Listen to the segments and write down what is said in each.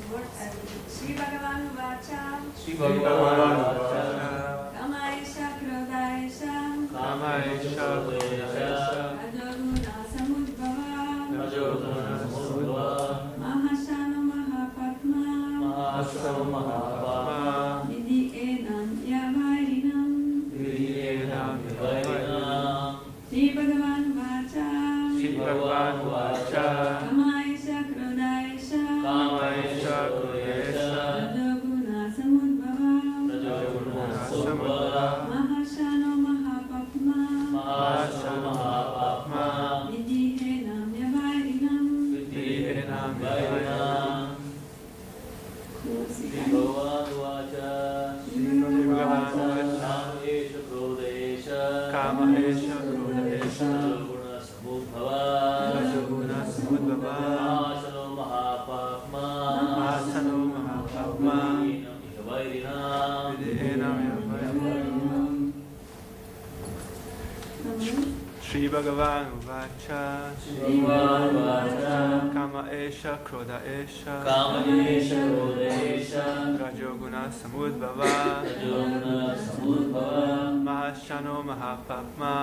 Shri Bhagavan Vacha Shri Bhagavan Kamaisha Krodhaisha Kamaisha Rajoguna Samudbhava Rajoguna Samudbhava Mahashana Mahapatma Mahashana Mahapatma Vidhi Enam Yavairinam Vidhi Enam Yavairinam Shri Bhagavan Vacha Shri Bhagavan Vacha Kamaisha Krodhaisha Kamaisha Krodhaisha Rajoguna Samudbhava Rajoguna Samudbhava Mahashana Mahapatma Mahashana Mahapatma Vidhi Enam Yavairinam Vidhi Enam Yavairinam Shri Bhagavan Vacha Shri Bhagavan Vacha Kamahesha Krodesha Rajoguna Samudbhava Rajoguna Samudbhava Mahasano Mahapatma Mahasano Mahapatma Vidhenam Yavairinam Shri Bhagavan Vacha Shri Bhagavan Vacha Kama Esha Krodha Esha Kama Esha Krodha Esha Rajoguna Samudbhava Rajoguna Samudbhava Mahashano Mahapatma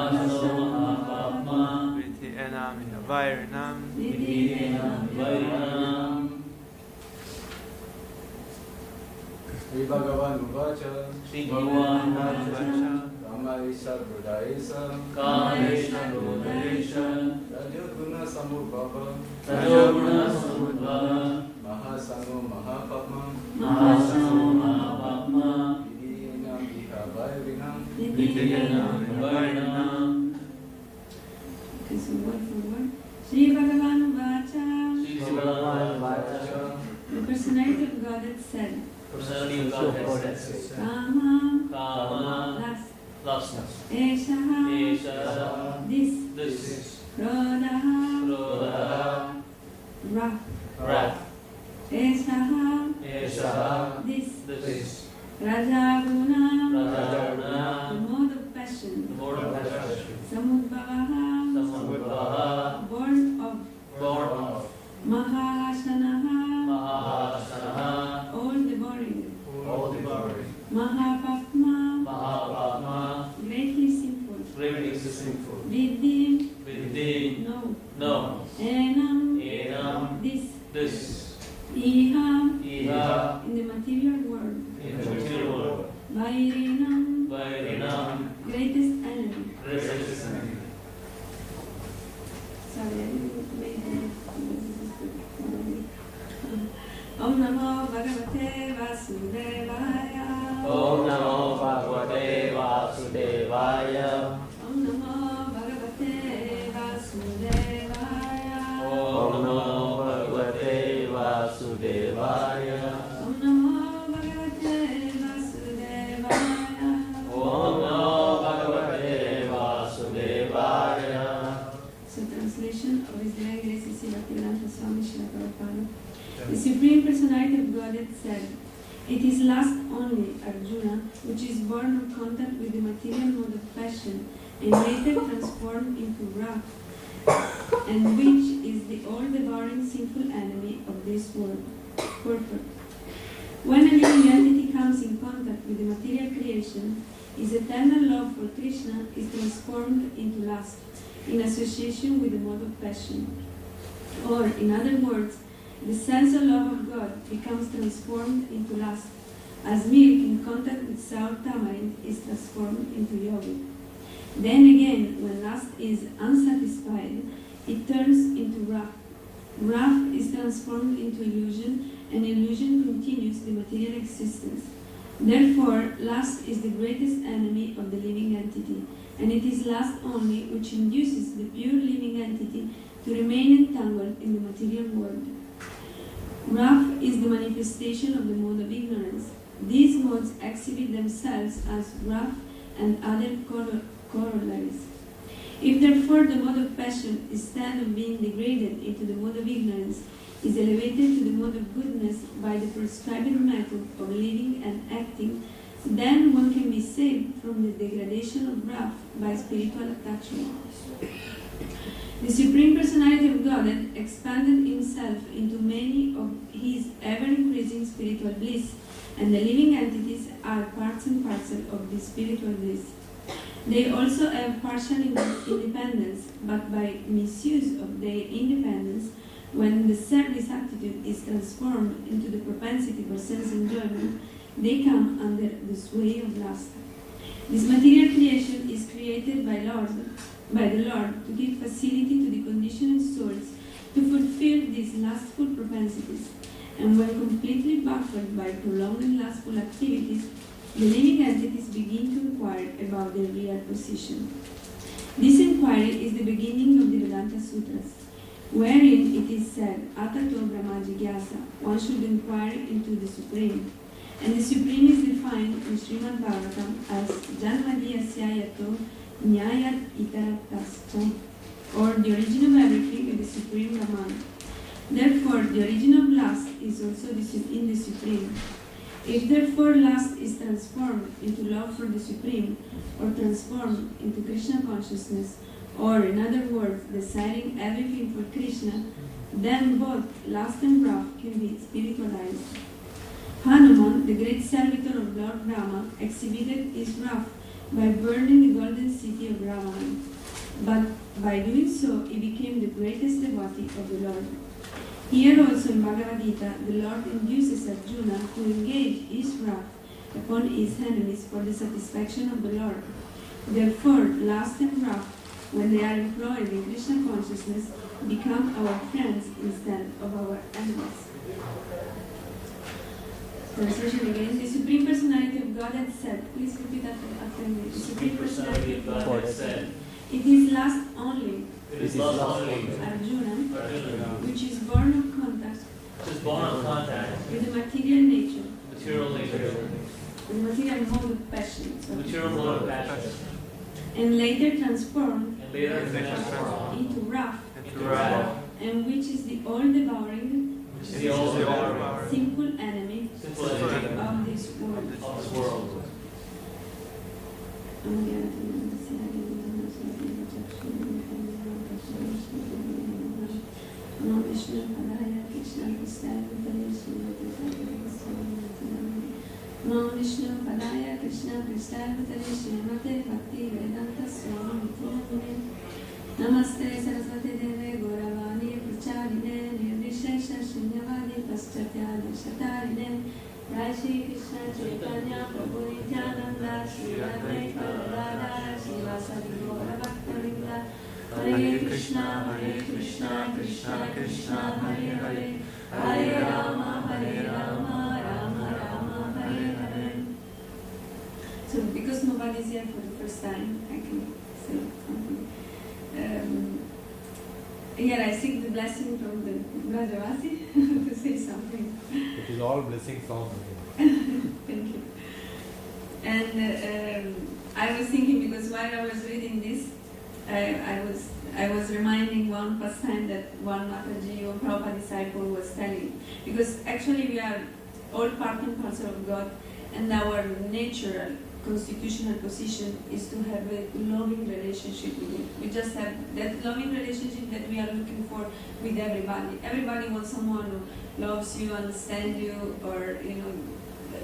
Mahashano Mahapatma Vidhenam Yavairinam Vidhenam Yavairinam Shri Bhagavan Vacha Shri Bhagavan Vacha Kamaisha Krodhaisha Kamesha Krodesha Rajoguna Samudbhava Rajoguna Samudbhava Mahasano Mahapatma Mahasano Mahapatma Vidhenam Yavairinam Vidhenam Yavairinam Okay, so word for word. Shri Bhagavan Vacha. Shri Bhagavan Vacha The personality of Godhead said, Personality of Godhead says Kama, Kama lust, Lust Eshaha, Esha this, This Krodhaha, Krodha wrath, Wrath Eshaha, Esha this, This Rajaguna, Rajaguna the mode of passion, Mode of passion Samudbhavaha, Samudbhava born of, Born of Mahashanaha, Mahasanaha all devouring, All devouring Mahapatma, Mahapatma greatly sinful, Greatly sinful Vidhi, Vidhi no, No Enam, Enam this, This Iha, Iha in the material world, In the material world Vairinam, Vairinam greatest enemy. Greatest enemy Sorry, I didn't make it. Om Namo Bhagavate Vasudevaya. Om Namo Bhagavate Vasudevaya Om Namo Bhagavate Vasudevaya. Om Namo Bhagavate Vasudevaya Om Namo Bhagavate Vasudevaya. Om Namo Bhagavate Vasudevaya So translation of His Divine Grace is Bhaktivedanta Swami Srila Prabhupada. The Supreme Personality of Godhead said, "It is lust only, Arjuna, which is born of contact with the material mode of passion and later transformed into wrath, and which is the all-devouring sinful enemy of this world." Purport. When a living entity comes in contact with the material creation, his eternal love for Krishna is transformed into lust in association with the mode of passion. Or, in other words, the sense of love of God becomes transformed into lust, as milk in contact with sour tamarind is transformed into yogurt. Then again, when lust is unsatisfied, it turns into wrath. Wrath is transformed into illusion, and illusion continues the material existence. Therefore, lust is the greatest enemy of the living entity, and it is lust only which induces the pure living entity to remain entangled in the material world. Wrath is the manifestation of the mode of ignorance. These modes exhibit themselves as wrath and other corollaries. If therefore the mode of passion, instead of being degraded into the mode of ignorance, is elevated to the mode of goodness by the prescribed method of living and acting, then one can be saved from the degradation of wrath by spiritual attachment. The Supreme Personality of Godhead expanded himself into many of his spiritual bliss, and the living entities are parts and parcel of this spiritual bliss. They also have partial independence, but by misuse of their independence, when the service attitude is transformed into the propensity for sense enjoyment, they come under the sway of lust. This material creation is created by the Lord to give facility to the conditioned souls to fulfill these lustful propensities, and when completely baffled by prolonged lustful activities, the living entities begin to inquire about their real position. This inquiry is the beginning of the Vedanta Sutras, wherein it is said, Atato Brahma Jigyasa, one should inquire into the Supreme. And the Supreme is defined in Srimad Bhagavatam as Janmadhyasyayato Nyayat Itaratascha, or the origin of everything in the Supreme Brahman. Therefore, the origin of lust is also in the Supreme. If therefore lust is transformed into love for the Supreme, or transformed into Krishna consciousness, or in other words, desiring everything for Krishna, then both lust and wrath can be spiritualized. Hanuman, the great servitor of Lord Rama, exhibited his wrath by burning the golden city of Ravana. But by doing so, he became the greatest devotee of the Lord. Here also in Bhagavad Gita, the Lord induces Arjuna to engage his wrath upon his enemies for the satisfaction of the Lord. Therefore, lust and wrath, when they are employed in Krishna consciousness, become our friends instead of our enemies. Translation again. The Supreme Personality of Godhead said, please repeat after me. The Supreme Personality of Godhead said, it is lust only, Arjuna, which is born of contact with the material nature, the material mode of passion, and later transformed into wrath, and which is the all-devouring, simple enemy of this world. Namo Vishnu Padaya Krishna Krishna Vatale Srimate Bhakti Vedanta Swami Nityanamine Namaste Saraswati Deve Gauravani Pracharine Nirvishesha Shunyavadi Paschatya Deshatarine Jai Shri Krishna Chaitanya Prabhu Nityananda Shri Advaita Gadadhara Srivasadi Gaura Bhaktavinda Hare Krishna Krishna Krishna Hare Hare Hare Rama Rama Rama Hare Hare. So because nobody is here for the first time, I can say something. Here I seek the blessing from the Brajavasi to say something. It is all blessings from Thank you. And I was thinking, because while I was reading this, I was reminding one pastime that one Mataji or Prabhupada disciple was telling. Because actually we are all part and parcel of God, and our natural constitutional position is to have a loving relationship with Him. We just have that loving relationship that we are looking for with everybody. Everybody wants someone who loves you, understands you, or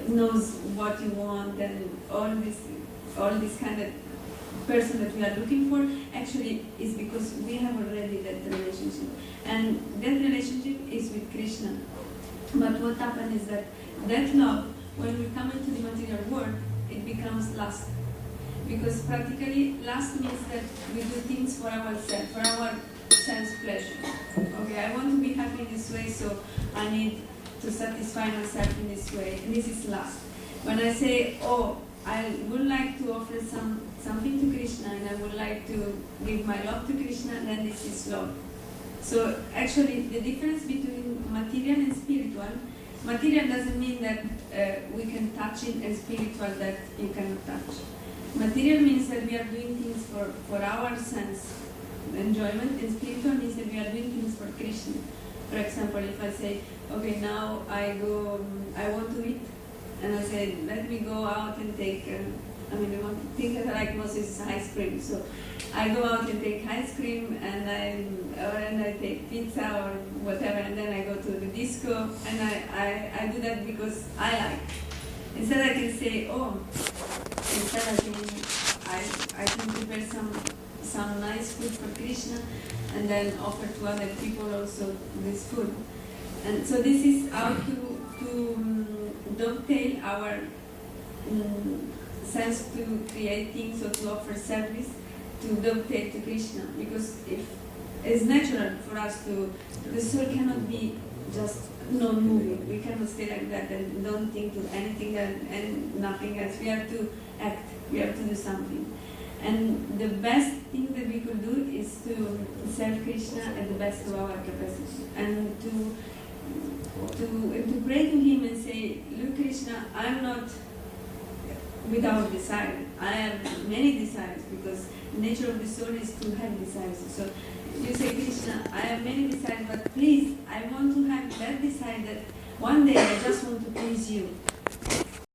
knows what you want, and all this kind of person that we are looking for actually is because we have already that relationship, and that relationship is with Krishna. But what happens is that love, when we come into the material world, it becomes lust, because practically lust means that we do things for ourselves, for our sense pleasure. Okay, I want to be happy in this way, so I need to satisfy myself in this way, and this is lust. When I say, oh, I would like to offer something to Krishna, and I would like to give my love to Krishna, then this is love. So actually the difference between material and spiritual, material doesn't mean that we can touch it, and spiritual that you cannot touch. Material means that we are doing things for our sense enjoyment, and spiritual means that we are doing things for Krishna. For example, if I say, okay, now I want to eat, and I say, let me go out and take I mean, you want to think like Moses is ice cream. So I go out and take ice cream, and I take pizza or whatever, and then I go to the disco, and I do that because I like. Instead I can say, oh, instead I can prepare some nice food for Krishna, and then offer to other people also this food. And so this is how to dovetail our sense to create things or to offer service to dovetail to Krishna, because if it's natural for us the soul cannot be just non-moving. We cannot stay like that and don't think to anything and nothing else. We have to act, we have to do something. And the best thing that we could do is to serve Krishna at the best of our capacity, and to pray to him and say, look Krishna, I'm not without desire. I have many desires, because the nature of the soul is to have desires. So you say, Krishna, I have many desires, but please, I want to have that desire that one day I just want to please you.